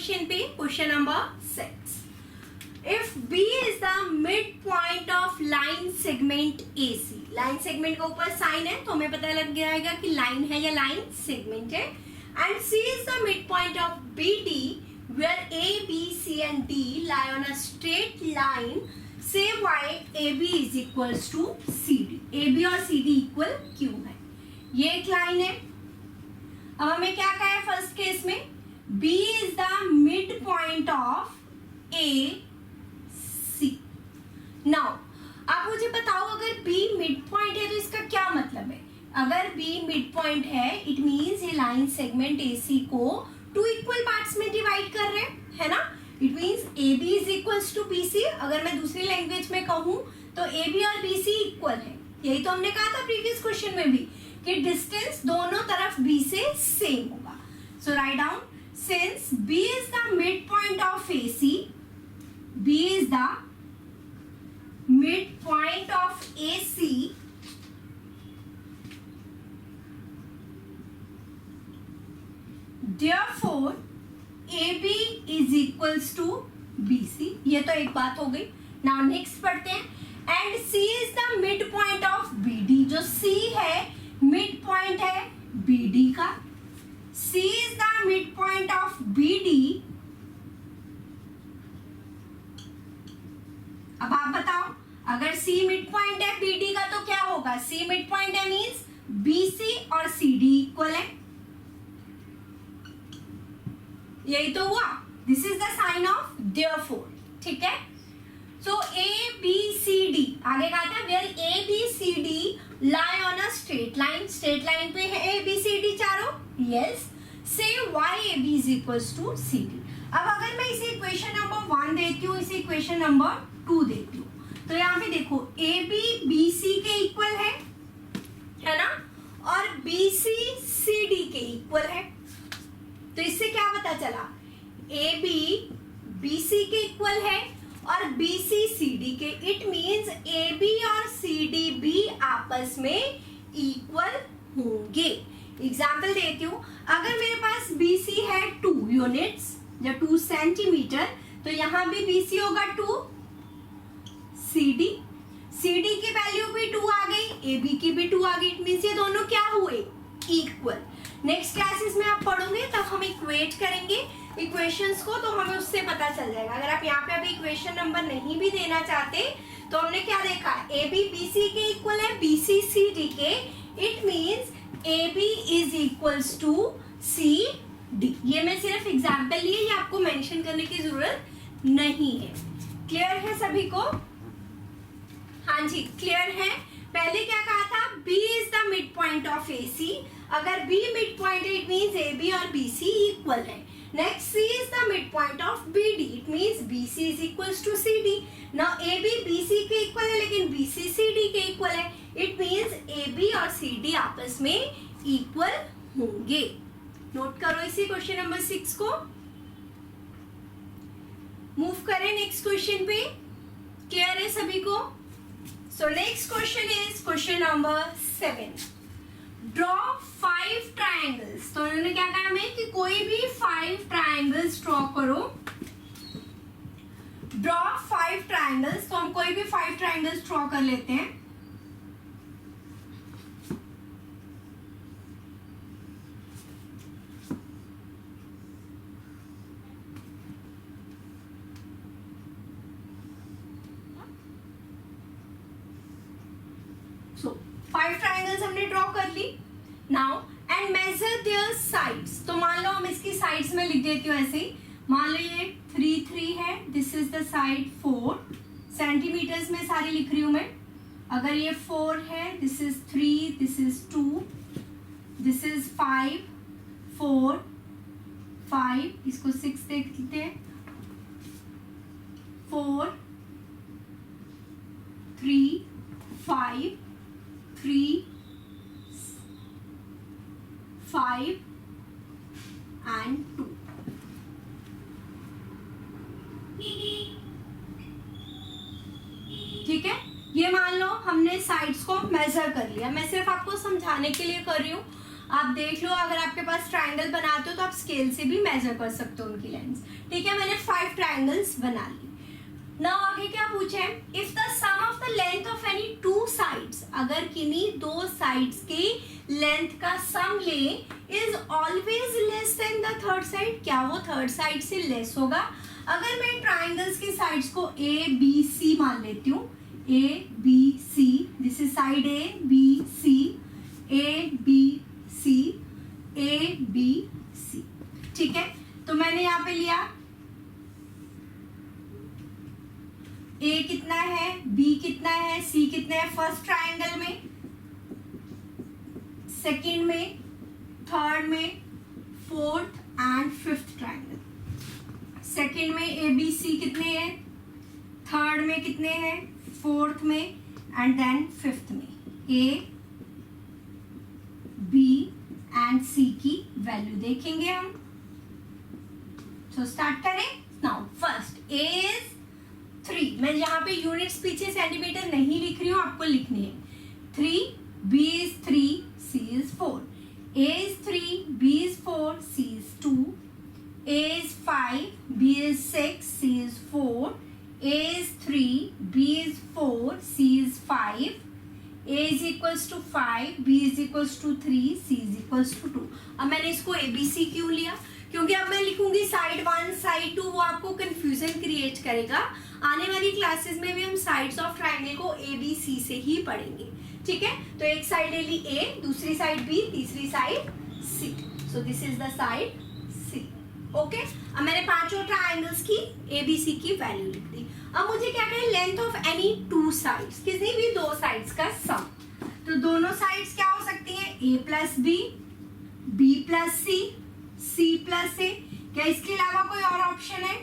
Question पे, question number 6. If B is the midpoint of line segment AC, line segment के ऊपर sign है तो हमें पता लग जाएगा कि लाइन है या लाइन सेगमेंट है. And C is the midpoint of BD where A, B, C and D lie on a straight line. Say why AB is equals to CD. AB और CD इक्वल क्यों है? ये एक line है. अब हमें क्या कहा है फर्स्ट केस में? B is the midpoint of A. Now आप मुझे बताओ, अगर B मिड पॉइंट है तो इसका क्या मतलब है? अगर B मिड पॉइंट है इट मींस ये लाइन सेगमेंट AC को टू इक्वल पार्ट्स में डिवाइड कर रहे हैं, है ना? It means AB is equals to BC. अगर मैं दूसरी लैंग्वेज में कहूं तो AB और BC इक्वल है. यही तो हमने कहा था प्रीवियस क्वेश्चन में भी कि डिस्टेंस दोनों तरफ B से सेम होगा. So write down, since B is the mid point of AC, B is the midpoint of AC, therefore AB is equals to BC. ये तो एक बात हो गई. Now next पढ़ते हैं. And C is the midpoint of BD. जो C है midpoint है BD का. C is the midpoint of BD. अब आप बताओ, अगर C मिड पॉइंट है BD का तो क्या होगा? C मिड पॉइंट है मींस BC और CD इक्वल है. यही तो हुआ. This is the sign of therefore. ठीक है. सो ABCD आगे कहा था where ABCD lie on a straight line. Straight line पे है ABCD चारों. यस. से why AB is equals to CD. अब अगर मैं इसे इक्वेशन नंबर 1 देती हूँ, इसे इक्वेशन नंबर 2 देती हूँ, तो यहाँ पे देखो AB BC के इक्वल है ना, और BC CD के इक्वल है. तो इससे क्या पता चला? AB BC के इक्वल है और BC CD के. इट मींस AB और CD भी आपस में इक्वल होंगे. एग्जाम्पल देती हूँ, अगर मेरे पास BC है 2 यूनिट्स या 2 सेंटीमीटर, तो यहाँ भी BC होगा 2. CD की वैल्यू भी 2 आ गई, AB की भी 2 आ गई. इट मींस ये दोनों क्या हुए? इक्वल. नेक्स्ट क्लासेस में आप पढ़ोगे तब हम इक्वेट करेंगे इक्वेशंस को, तो हमें उससे पता चल जाएगा. अगर आप यहाँ पे अभी इक्वेशन नंबर नहीं भी देना चाहते तो हमने क्या देखा? AB BC के इक्वल है, BC CD के. It means AB is equals to CD. ये मैं सिर्फ एग्जाम्पल लिए, ये आपको मेंशन करने की जरूरत नहीं है. क्लियर है सभी को? हाँ जी क्लियर है. पहले क्या कहा था? B is the mid point of AC. अगर B मिड पॉइंट है इट मींस AB और BC इक्वल है. Next C is the mid point of BD. It means BC is equals to CD. Now AB BC के equal है लेकिन BC CD के equal है. It means AB और CD आपस में इक्वल होंगे. नोट करो इसी क्वेश्चन नंबर 6 को. मूव करें नेक्स्ट क्वेश्चन पे. क्लियर है सभी को? So next question is question number 7. Draw 5 triangles. तो उन्होंने क्या कहा हमें कि कोई भी 5 triangles draw करो. Draw 5 triangles. तो हम कोई भी 5 triangles draw कर लेते हैं. So 5 triangles हमने ड्रॉ कर ली. Now and measure their sides. तो मान लो हम इसकी साइड्स में लिख देती हूँ ऐसे ही. मान लो ये 3 3 है, this is the side 4. Centimetres में सारी लिख रही हूँ मैं. अगर ये 4 है, this is 3, this is 2, this is 5 4 5. इसको 6 देख लेते हैं. 4 3 5 3 5 and 2. ठीक है. ये मान लो हमने साइड्स को मेजर कर लिया. मैं सिर्फ आपको समझाने के लिए कर रही हूँ. आप देख लो, अगर आपके पास ट्राइंगल बनाते हो तो आप स्केल से भी मेजर कर सकते हो उनकी लेंथ। ठीक है, मैंने 5 ट्राइंगल्स बना ली। नाउ आगे क्या पूछा है, if the sum of the length of any 2 sides, अगर किन्हीं 2 साइड्स की लेंथ का सम ले is always less than the third side, क्या वो थर्ड साइड से लेस होगा? अगर मैं ट्राइंगल्स की साइड्स को ए बी सी मान लेती हूँ, a b c, this is side a b c, a b c, a b c. ठीक है, तो मैंने यहाँ पे लिया ए कितना है, बी कितना है, सी कितना है फर्स्ट ट्राइंगल में, सेकंड में, थर्ड में, fourth and fifth triangle. Second में ए बी सी कितने हैं, थर्ड में कितने हैं, फोर्थ में एंड देन फिफ्थ में। ए बी एंड सी की वैल्यू देखेंगे हम। सो स्टार्ट करें। नाउ फर्स्ट ए इज 3, मैं यहाँ पे यूनिट्स पीछे सेंटीमीटर नहीं लिख रही हूँ, आपको लिखनी है। 3, B is 3, C is 4, A is 3, B is 4, C is 2, A is 5, B is 6, C is 4, A is 3, B is 4, C is 5, A is equals to 5, B is equals to 3, C is equals to 2। अब मैंने इसको ABC क्यों लिया? क्योंकि अब मैं लिखूंगी side 1 side 2, वो आपको कंफ्यूजन क्रिएट करेगा। आने वाली क्लासेस में भी हम साइड्स ऑफ ट्राइंगल को ए बी सी से ही पढ़ेंगे। ठीक है, तो एक साइड ले ली ए, दूसरी साइड बी, तीसरी side c. So this is the side c. Okay, अब मैंने 5 ट्राइंगल्स की ए बी सी की वैल्यू लिख दी। अब मुझे क्या करें, लेंथ ऑफ एनी 2 साइड्स, किसी भी 2 साइड्स का सम। तो दोनों साइड्स क्या हो सकती हैं, A plus B plus C plus A. क्या इसके अलावा कोई और ऑप्शन है?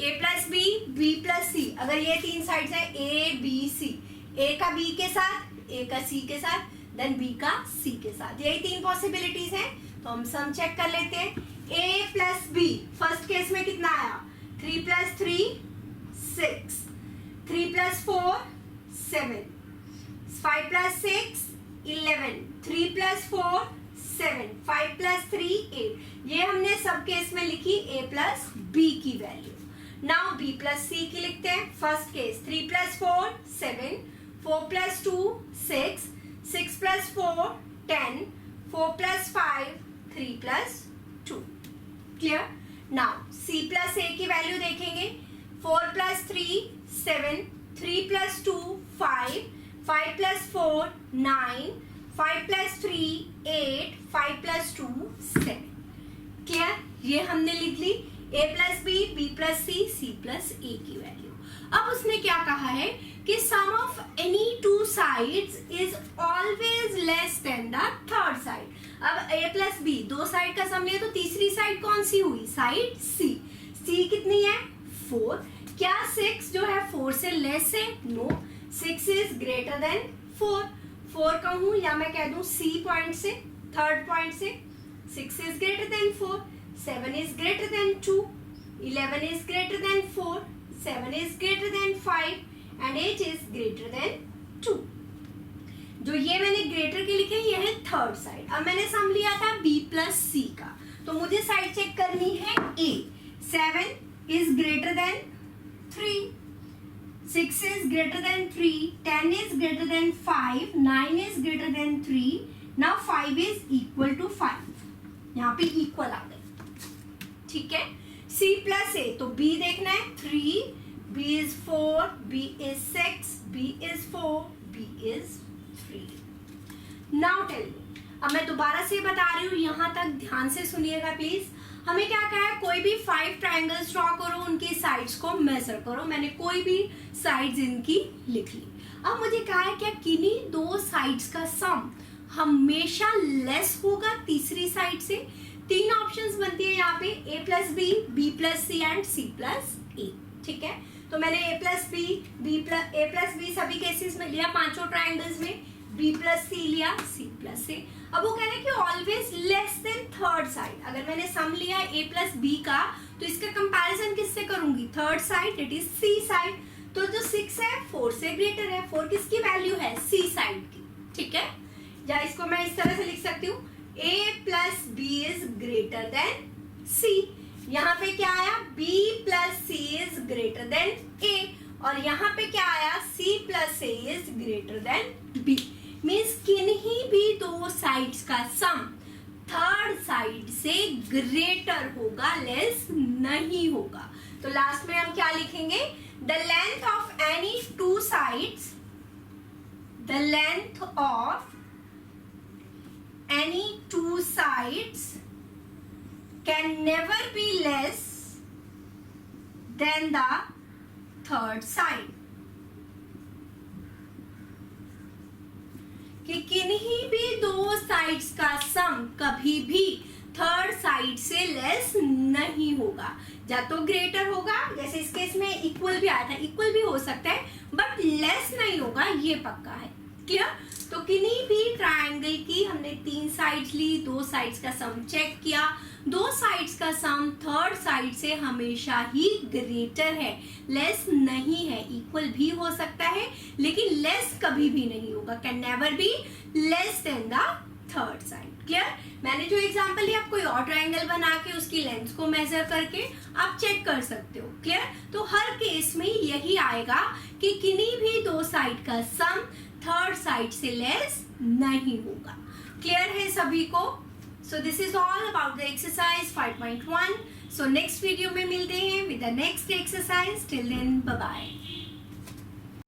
A plus B plus C. अगर ये 3 साइड्स है ए बी सी, ए का बी के साथ, ए का सी के साथ, देन बी का सी के साथ, यही 3 पॉसिबिलिटीज हैं। तो हम सम चेक कर लेते हैं। A plus B first case में कितना आया, 3 plus 3 6, 3 plus 4 7, 5 plus 6 11, 3 plus 4 7, 5 plus 3 8। ये हमने सब केस में लिखी ए प्लस बी की वैल्यू। नाउ बी प्लस सी की लिखते हैं। First case 3 plus 4 7, 4 plus 2 6, 6 plus 4 10, 4 plus 5 3 plus 2। Clear? Now C plus A की वैल्यू देखेंगे। 4 plus 3 7, 3 plus 2 5, 5 plus 4 9, 5 plus 3 8, 5 plus 2 7। Clear? ये हमने लिख ली A plus B plus C plus A की वैल्यू। अब उसने क्या कहा है कि sum of any 2 sides is always less than the third side. अब ए प्लस बी 2 साइड का सम लिया, तो तीसरी साइड कौन सी हुई, साइड सी। सी कितनी है, 4। क्या 6 जो है 4 से लेस है? No, 6 is greater then 4। 4 कहूं या मैं कह दूं सी पॉइंट से, थर्ड पॉइंट से, 6 is greater than 4, 7 is greater than 2, 11 is greater than 4, 7 is greater than 5 and 8 is greater than 2। जो ये मैंने ग्रेटर के लिखे ये है थर्ड साइड। अब मैंने सम लिया था b प्लस सी का, तो मुझे साइड चेक करनी है a। 7 is greater than 3, 6 is greater than 3, 10 is greater than 5, 9 is greater than 3, now 5 is equal to 5। यहाँ पे इक्वल आ गए। ठीक है, C प्लस ए, तो B देखना है 3, B is 4, B is 6, B is 4, B is 3। Now tell me, अब मैं दोबारा से बता रही हूँ, यहाँ तक ध्यान से सुनिएगा प्लीज। हमें क्या कहा है, कोई भी 5 ट्राइंगल्स ड्रॉ करो, उनकी साइड्स को मेजर करो। मैंने कोई भी साइड्स इनकी लिख ली। अब मुझे कहा है क्या किन्हीं 2 साइड्स का सम हमेशा लेस होगा तीसरी साइड से। 3 ऑप्शंस बनती है यहाँ पे, A plus B plus C and C plus A. ठीक है, तो मैंने ए प्लस बी सभी केसेस में लिया, 5 ट्राइंगल्स में बी प्लस सी लिया, सी प्लस ए। अब वो कह रहे हैं कि always less then third side. अगर मैंने सम लिया ए प्लस बी का, तो इसका कंपैरिजन किससे करूंगी, third side, it is c side. तो जो 6 है 4 से ग्रेटर है, 4 किसकी वैल्यू है, सी साइड की। ठीक है, या इसको मैं इस तरह से लिख सकती हूँ, a plus b is greater than c। यहाँ पे क्या आया, b plus c is greater than a, और यहाँ पे क्या आया, c plus a is greater than b। Means किन्हीं भी दो साइड्स का सम थर्ड साइड से ग्रेटर होगा, लेस नहीं होगा। तो लास्ट में हम क्या लिखेंगे, the length of any two sides, the length of any two sides can never be less than the third side। कि किन्हीं भी दो साइड्स का सम कभी भी थर्ड साइड से लेस नहीं होगा, या तो ग्रेटर होगा, जैसे इस केस में इक्वल भी आया था, इक्वल भी हो सकता है, बट लेस नहीं होगा, ये पक्का है। क्लियर? तो किन्हीं भी ट्रायंगल की हमने 3 साइड्स ली, 2 साइड्स का सम चेक किया, 2 साइड्स का सम थर्ड साइड से हमेशा ही ग्रेटर है, लेस नहीं है। इक्वल भी हो सकता है लेकिन लेस कभी भी नहीं होगा, can never be less than the third side. Clear? मैंने जो एग्जांपल लिया, आप कोई और ट्रायंगल बना के उसकी लेंथ को मेजर करके आप चेक कर सकते हो। क्लियर? तो हर केस में यही आएगा कि किन्हीं भी दो साइड का सम थर्ड साइड से लेस नहीं होगा। क्लियर है सभी को? So this is all about the exercise 5.1. So next video में मिलते हैं with the next exercise. Till then, bye bye.